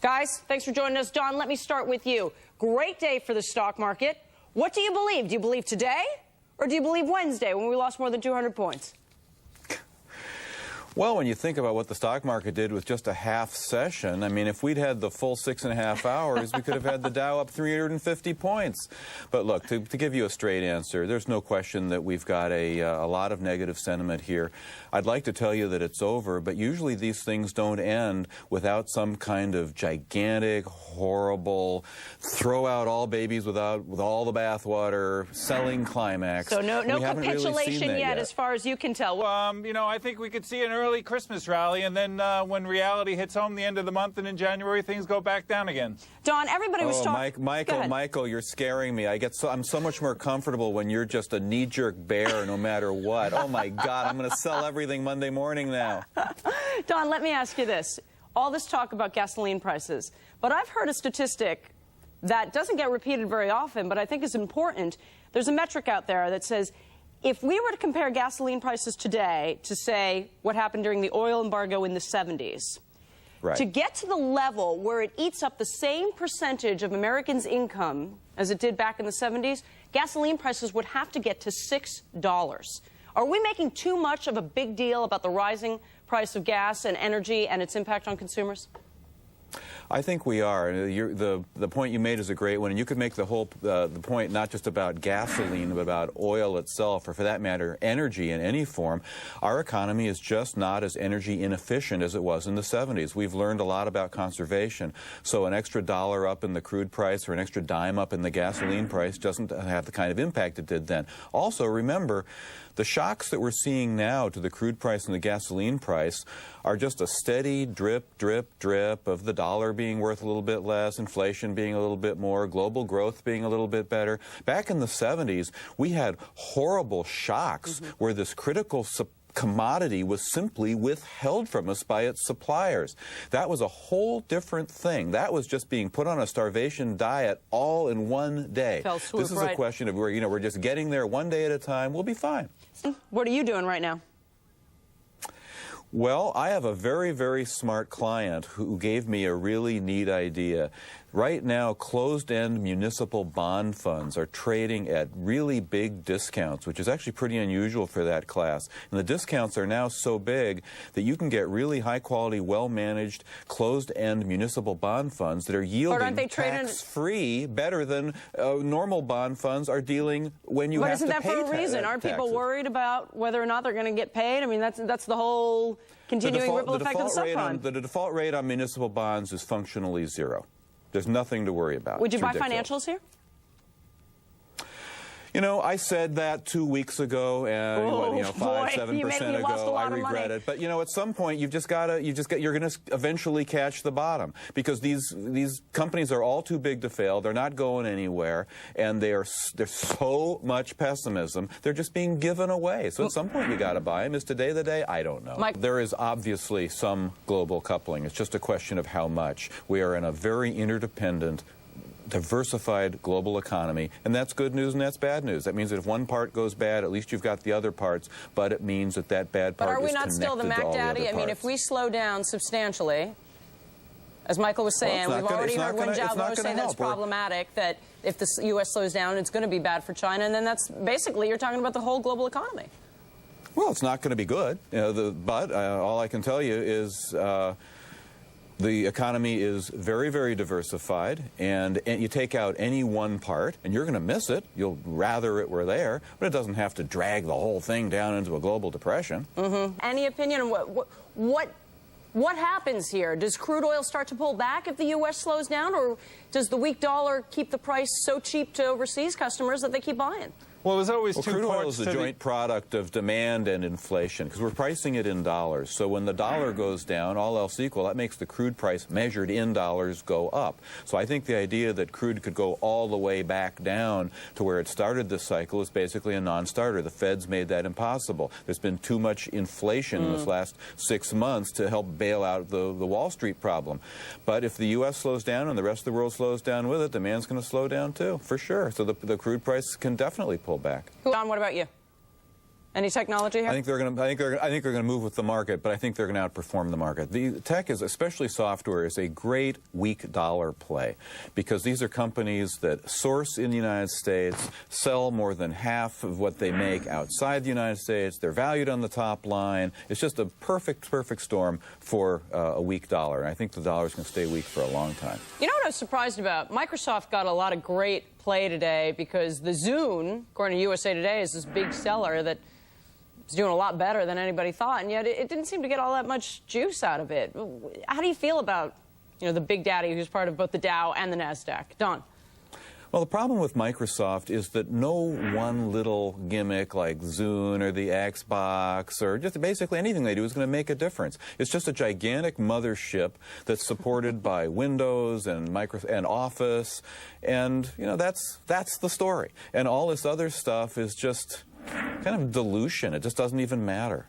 Guys, thanks for joining us. John, let me start with you. Great day for the stock market. What do you believe? Do you believe today or do you believe Wednesday when we lost more than 200 points? Well, when you think about what the stock market did with just a half session, I mean, if we'd had the full 6.5 hours, we could have had the Dow up 350 points. But look, to give you a straight answer, there's no question that we've got a lot of negative sentiment here. I'd like to tell you that it's over, but usually these things don't end without some kind of gigantic, horrible, throw out all babies with all the bathwater, selling climax. So no capitulation really yet as far as you can tell. You know, I think we could see an early Christmas rally, and then when reality hits home the end of the month and in January, things go back down again. Don, everybody was talking... Michael, you're scaring me. I'm so much more comfortable when you're just a knee-jerk bear no matter what. Oh, my God, I'm going to sell everything Monday morning now. Don, let me ask you this. All this talk about gasoline prices, but I've heard a statistic that doesn't get repeated very often, but I think is important. There's a metric out there that says if we were to compare gasoline prices today to, say, what happened during the oil embargo in the 70s, right, to get to the level where it eats up the same percentage of Americans' income as it did back in the 70s, gasoline prices would have to get to $6. Are we making too much of a big deal about the rising price of gas and energy and its impact on consumers? I think we are. The point you made is a great one, and you could make the whole the point not just about gasoline, but about oil itself, or for that matter, energy in any form. Our economy is just not as energy inefficient as it was in the 70s. We've learned a lot about conservation, so an extra dollar up in the crude price or an extra dime up in the gasoline price doesn't have the kind of impact it did then. Also, remember, the shocks that we're seeing now to the crude price and the gasoline price are just a steady drip, drip, drip of the dollar being worth a little bit less, inflation being a little bit more, global growth being a little bit better. Back in the 70s, we had horrible shocks where this critical commodity was simply withheld from us by its suppliers. That was a whole different thing. That was just being put on a starvation diet all in one day. This is a question of where, you know, we're just getting there one day at a time. We'll be fine. What are you doing right now? Well, I have a very, very smart client who gave me a really neat idea. Right now, closed-end municipal bond funds are trading at really big discounts, which is actually pretty unusual for that class. And the discounts are now so big that you can get really high-quality, well-managed, closed-end municipal bond funds that are yielding tax-free better than normal bond funds are dealing when you have to pay taxes. But isn't that for a reason? Aren't people worried about whether or not they're going to get paid? I mean, that's the whole continuing ripple effect of the subprime. The default rate on municipal bonds is functionally zero. There's nothing to worry about. Would you buy financials here? You know, I said that 2 weeks ago, and 7% ago, I regret it. But you know, at some point, you're going to eventually catch the bottom, because these companies are all too big to fail. They're not going anywhere, and there's so much pessimism. They're just being given away. So at some point, you got to buy them. Is today the day? I don't know. Mike. There is obviously some global coupling. It's just a question of how much. We are in a very interdependent, diversified global economy, and that's good news and that's bad news. That means that if one part goes bad, at least you've got the other parts, but it means that that bad part is connected to all the other parts. But are we not still the Mac Daddy? I mean, if we slow down substantially, as Michael was saying, we've already heard Wen Jiabao say that's problematic, that if the U.S. slows down, it's going to be bad for China, and then that's basically, you're talking about the whole global economy. Well, it's not going to be good, but all I can tell you is the economy is very, very diversified, and you take out any one part, and you're going to miss it. You'll rather it were there, but it doesn't have to drag the whole thing down into a global depression. Any opinion on what happens here? Does crude oil start to pull back if the U.S. slows down, or does the weak dollar keep the price so cheap to overseas customers that they keep buying? Well, there's always two crude parts oil is the joint product of demand and inflation, because we're pricing it in dollars. So when the dollar goes down, all else equal, that makes the crude price measured in dollars go up. So I think the idea that crude could go all the way back down to where it started this cycle is basically a non-starter. The Fed's made that impossible. There's been too much inflation in this last 6 months to help bail out the Wall Street problem. But if the U.S. slows down and the rest of the world slows down with it, demand's going to slow down too, for sure. So the crude price can definitely pull back. Don, what about you? Any technology here? I think they're going to move with the market, but I think they're going to outperform the market. The tech is, especially software, is a great weak dollar play because these are companies that source in the United States, sell more than half of what they make outside the United States. They're valued on the top line. It's just a perfect storm for a weak dollar. And I think the dollar is going to stay weak for a long time. You know what I was surprised about? Microsoft got a lot of great play today because the Zune, according to USA Today, is this big seller that is doing a lot better than anybody thought, and yet it didn't seem to get all that much juice out of it. How do you feel about, the big daddy who's part of both the Dow and the NASDAQ? Don? Well, the problem with Microsoft is that no one little gimmick like Zune or the Xbox or just basically anything they do is going to make a difference. It's just a gigantic mothership that's supported by Windows and Office, and that's the story. And all this other stuff is just kind of dilution. It just doesn't even matter.